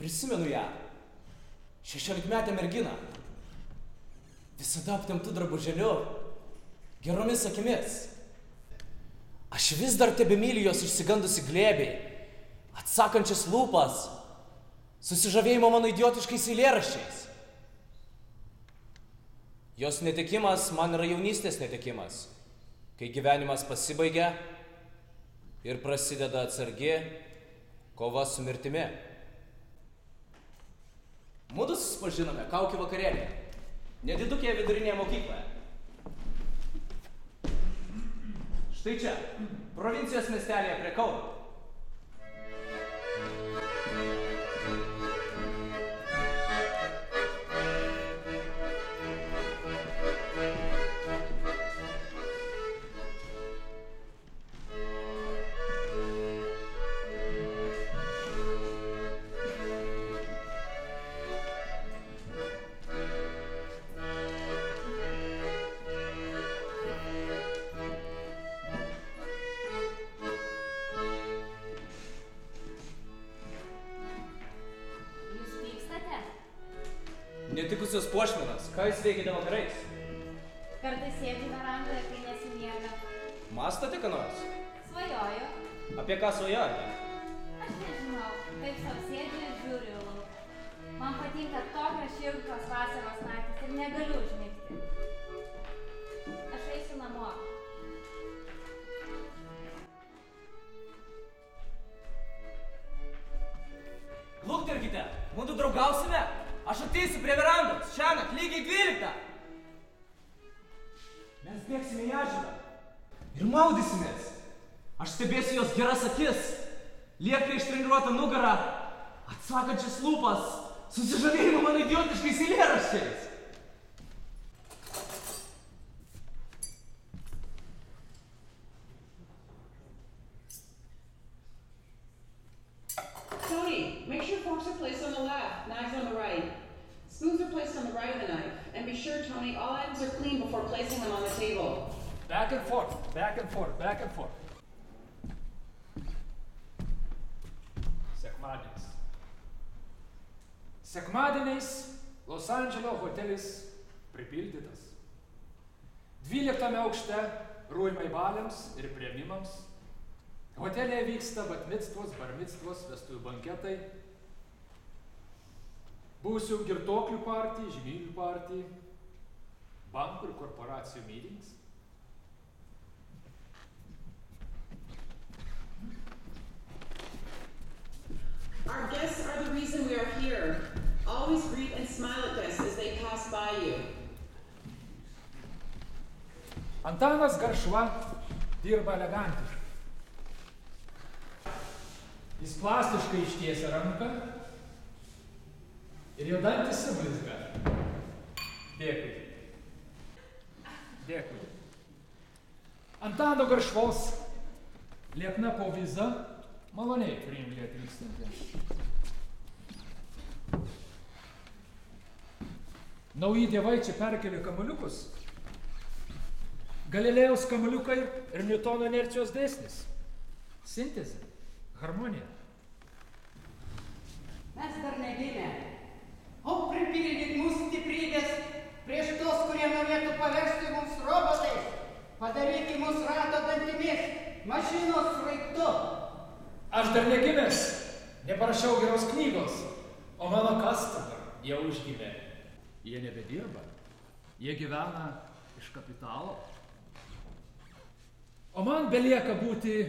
Prisimenu ją. 16-metę merginą. Visada aptemptų drabuželiu, geromis akimis. Aš vis dar tebemyliu jos išsigandusi glėbį, atsakančias lūpas, susižavėjimo mano idiotiškais eilėraščiais. Jos netekimas man yra jaunystės netekimas, kai gyvenimas pasibaigia ir prasideda atsargi kova su mirtimi. Mudu susipažinome Kaukių vakarėlyje, nedidukėje vidurinėje mokykloje. Štai čia, provincijos miestelėje prie Kauno. Netikusios puošmenos, ką jūs veikite vakarais? Kartais sėdžiu verandoje, kai nesimiega. Mąstote ką nors? Svajoju. Apie ką svajojate? Aš nežinau, taip sau sėdžiu ir žiūriu į lauką. Man patinka tokios šiltos vasaros naktys ir negaliu užmigti. Aš eisiu namo. Luktelkite, mudu draugausime? Aš ateisiu prie verandos, šiąnakt, lygiai 12. Mes bėgsime į ežerą ir maudysimės. Aš stebėsiu jos geras akis, liekną ištreniruotą nugarą, atsakančias lūpas, susižavėjimą mano idiotiškais eilėraščiais. Tony, make sure forks are placed on the left, knives on the right. Spoons are placed on the right of the knife. And be sure, Tony, all items are clean before placing them on the table. Back and forth, back and forth, back and forth. Sekmadienis. Sekmadieniais Los Andželo hotelis pripildytas. 12 aukšte rūmai baliams ir priėmimams. Hotelėje vyksta batmictvos, barmictvos, vestuvių banketai, buvusių girtuoklių partijų, žymybių partijų, bankų ir korporacijų meetings. Our guests are the reason we are here. Always greet and smile at guests as they pass by you. Antanas Garšva dirba elegantiškai. Jis plastiškai ištiesia ranką ir jo dantis sublizga. Dėkui. Dėkui. Antano Garšvos liekna povyza maloniai priimlė atvykstantiems. Nauji dievai čia perkėlė kamuoliukus. Galilėjaus kamuoliukai ir Niutono inercijos dėsnis. Sintezė. Harmonija. Mes dar negimę. O pripildyk mūsų stiprybės prieš tos, kurie norėtų paversti mums robotais. Padaryti mus rato dantimis, mašinos sraigtu. Aš dar negimęs, neparašiau geros knygos, o mano kastama jau užgimė. Jie nebedirba, jie gyvena iš kapitalo. O man belieka būti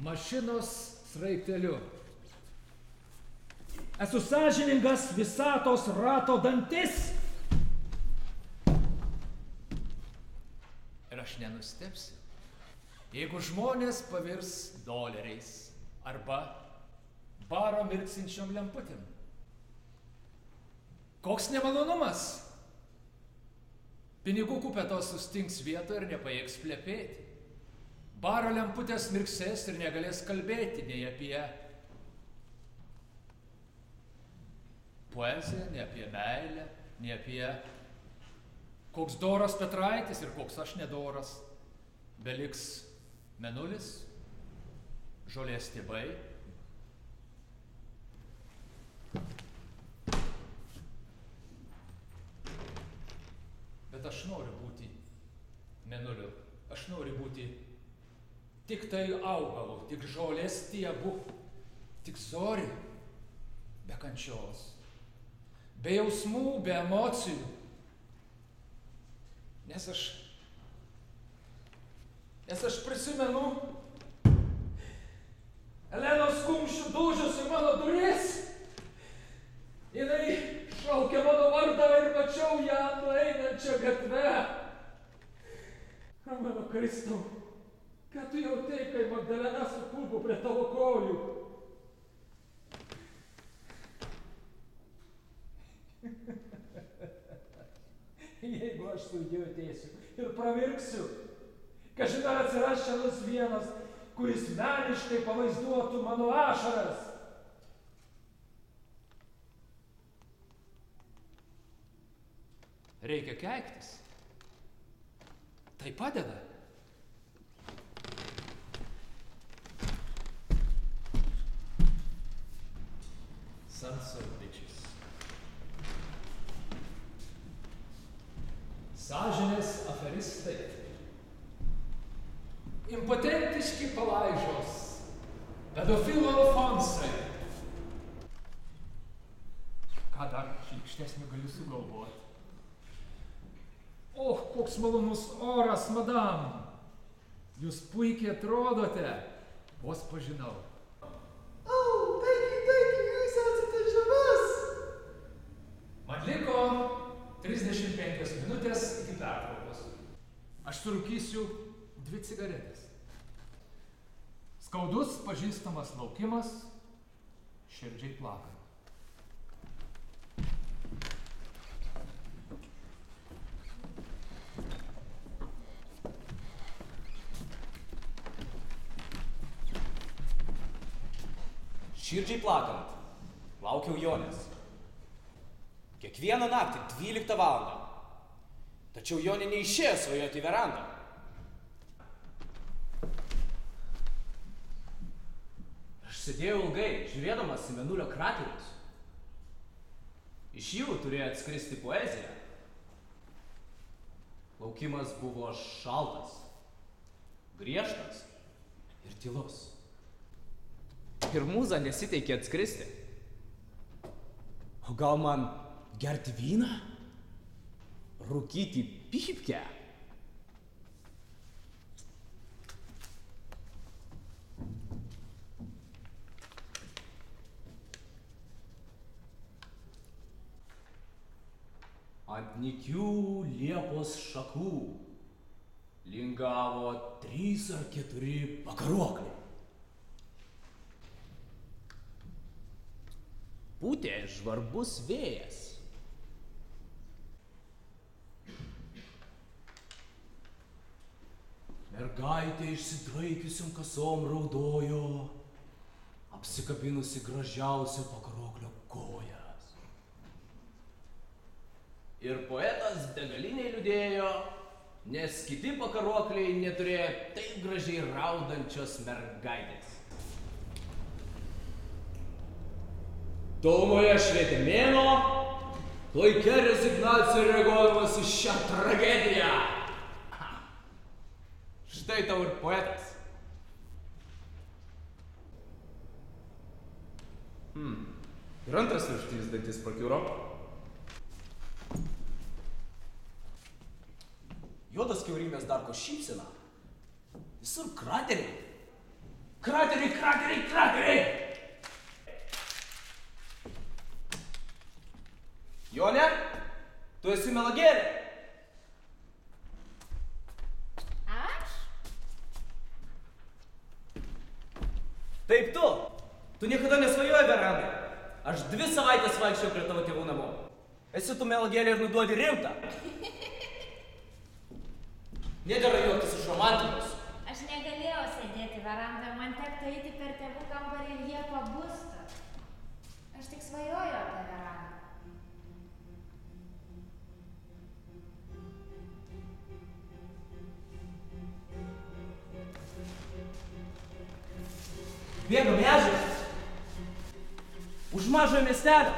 mašinos sraigteliu. Esu sąžiningas visatos rato dantis. Ir aš nenustepsiu, jeigu žmonės pavirs doleriais arba baro mirksinčiom lemputėm. Koks nemalonumas! Pinigų kupetos sustings vietoje ir nepajėgs plepėti. Baro lemputės mirksės ir negalės kalbėti nei apie poeziją, nei apie meilę, nei apie koks doras Petraitis ir koks aš nedoras. Beliks mėnulis, žolės stiebai aš noriu būti mėnuliu. Aš noriu būti tik tai augalu, tik žolės stiebu, tik zori, be kančios, be jausmų, be emocijų. Nes aš prisimenu Elenos kumščių dūžius į mano duris. Jinai šaukė mano vardą ir mačiau ją nueinančią gatve. Mano Kristau, ką tu jautei, kai Magdalena supūpo prie tavo kojų? Jeigu aš su Dievu ateisiu ir pravirksiu, kažin ar atsiras čia nors vienas, kuris meniškai pavaizduotų mano ašaras. Reikia keiktis. Tai padeda. Sons of bitches. Sąžinės aferistai. Impotentiški palaižos. Pedofilo Alfonsai. Ką dar šlykštesnio galiu sugalvoti? Oh, koks malonus oras, madam! Jūs puikiai atrodote. Vos pažinau. Taigi, jūs esate žavas. Man liko 35 minutės iki pertraukos. Aš surūkysiu 2 cigaretės. Skaudus pažįstamas laukimas, širdžiai plakant. Širdžiai plakant, laukiau Jonės. Kiekvieną naktį 12 valandą. Tačiau Jonė neišėjo svajoti į verandą. Aš sėdėjau ilgai, žiūrėdamas į Mėnulio kraterius. Iš jų turėjo atskristi poezija. Laukimas buvo šaltas, griežtas ir tylus. Ir mūza nesiteikė atskristi. O gal man gerti vyną? Rūkyti pypkę? Ant nykių liepos šakų lingavo 3 ar 4 pakaruokliai. Pūtė žvarbus vėjas. Mergaitė išsidraikiusiom kasom raudojo, apsikabinusi gražiausio pakaroklio kojas. Ir poetas degaliniai liūdėjo, nes kiti pakarokliai neturėjo taip gražiai raudančios mergaitės. Tolumoje švietė mėnuo, klaikia rezignacija reaguodamas į šią tragediją. Štai tau ir poetas. Ir antras viršutinis dantis prakiuro. Juodas kiaurymės darko šypsena. Visur krateriai. Krateriai, krateriai, krateriai! Jonė, tu esi melagėlė. Aš? Taip tu. Tu niekada nesvajoji verandai. Aš 2 savaitės vaikščiau prie tavo tėvų namų. Esi tu melagėlė ir nuduodi rimtą. Nedėra juoktis iš romantikos. Aš negalėjau sėdėti verandoje, man tektų eiti per tėvų kambarį ir jie pabustų. Aš tik svajoju apie verandą. Bėgam į ežerą. Už mažojo miestelio.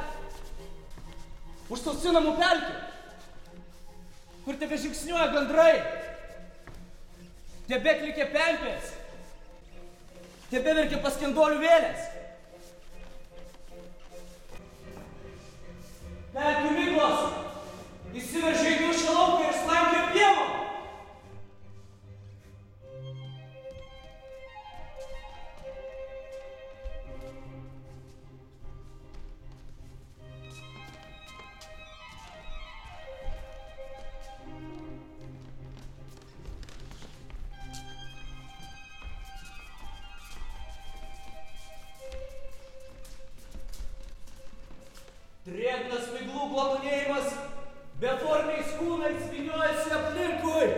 Už Sausinamų pelkių. Kur tebe žingsniuoja gandrai? Tebe klikė pempės. Tebe verkė paskendolių vėlės. Pelkių miglos įsiveržė į dušą lauką ir slankė pievą. Drėgnas miglų globonėjimas beformiais kūnais vyniojasi aplinkui.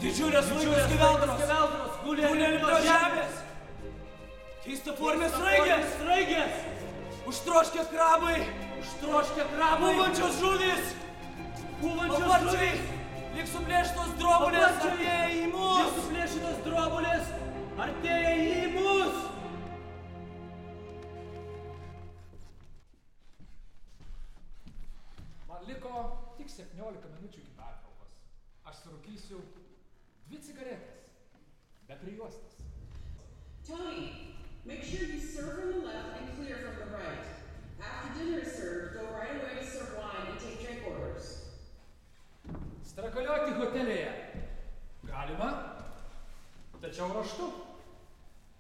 Didžiulės skeveldros guli ant žemės. Keistaformės sraigės. Užtroškę krabai. Pūvančios žuvys. Lyg suplėštos drobulės artėja į mus. Man liko tik 17 minučių iki pertraukos. Aš surūkysiu 2 cigaretės, be prijuostas. Tony, make sure you serve from the left and clear from the right. After dinner is served, go right away to serve wine and take drink orders. Strakalioti hotelyje galima, tačiau raštu,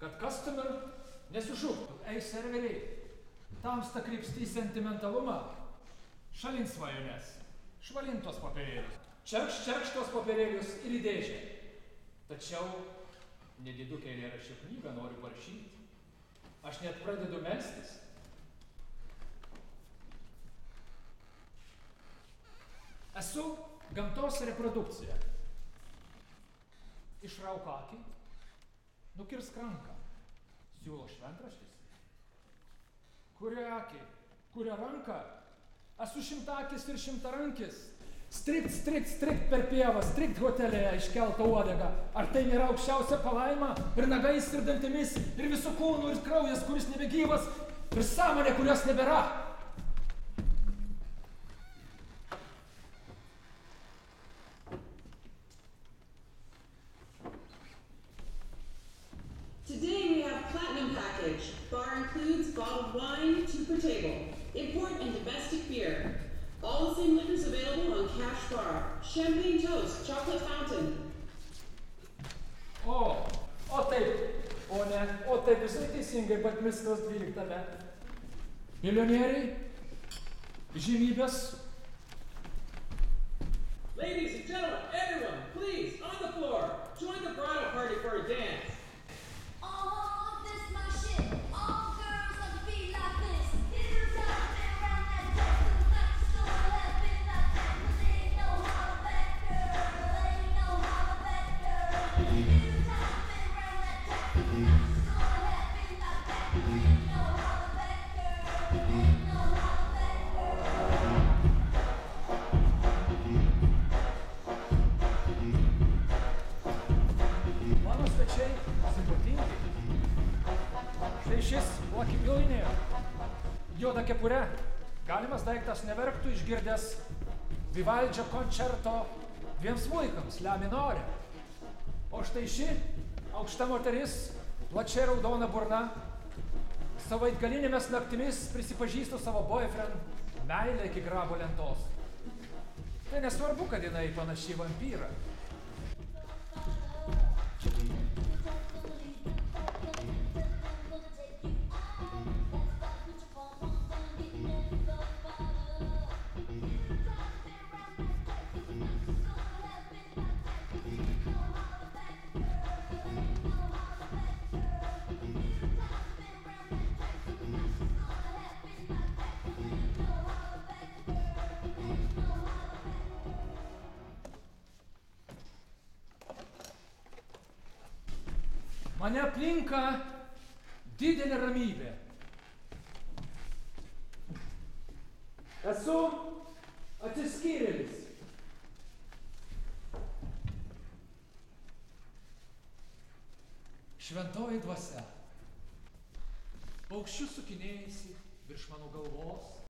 kad customer nesušuktų. Ei, serveriai, tamsta krypsti į sentimentalumą. Šalin svajones, švalin tos papirėlius. Čerkšt tos papirėlius ir į dėžę. Tačiau nedidukę eilėraščio knygą noriu parašyti. Aš net pradedu melstis. Esu gamtos reprodukcija. Išrauk akį, nukirsk ranką. Siūlo šventraštis. Kuria akį, kuria ranką. Esu šimtakis ir šimtarankis. Strikt per pievą, strikt hotelėje iškeltą uodegą. Ar tai nėra aukščiausia palaima? Ir nagais, ir dantimis, ir visų kūnų, ir kraujas, kuris nebegyvas, ir sąmonė, kurios nebėra. Today we have platinum package. Bar includes bottled wine, 2 per table. Import and domestic beer. All the same liquors available on Cash Bar. Champagne toast, chocolate fountain. O taip visai teisingai, bet viskas 12. Milijonieriai, žymybės. Ladies and gentlemen, everyone, please, on the floor, join the bridal party for a dance. Oh, this my shit. All girls like to be like this. Hit her top, been around that desk. To the left, been like that. But they ain't no holler back girl. Ain't no holler back girl. Hit her top, been around that desk. To the left, been like that. But ain't no holler back girl. Ain't no holler back girl. Mano svečiai simpatingi. Štai šis Lucky Billionaire. Juoda kepure. Galimas daiktas neverktų išgirdęs Vivaldžio koncerto 2 smuikams, la minore. O štai ši aukšta moteris, plačia raudona burna, savaitgalinėmis naktimis prisipažįstu savo boyfriend meilę iki grabo lentos. Tai nesvarbu, kad jinai panaši į vampyrą. Mane aplinka didelė ramybė. Esu atsiskyrėlis. Šventoji dvasia. Paukščius sukinėjasi virš mano galvos.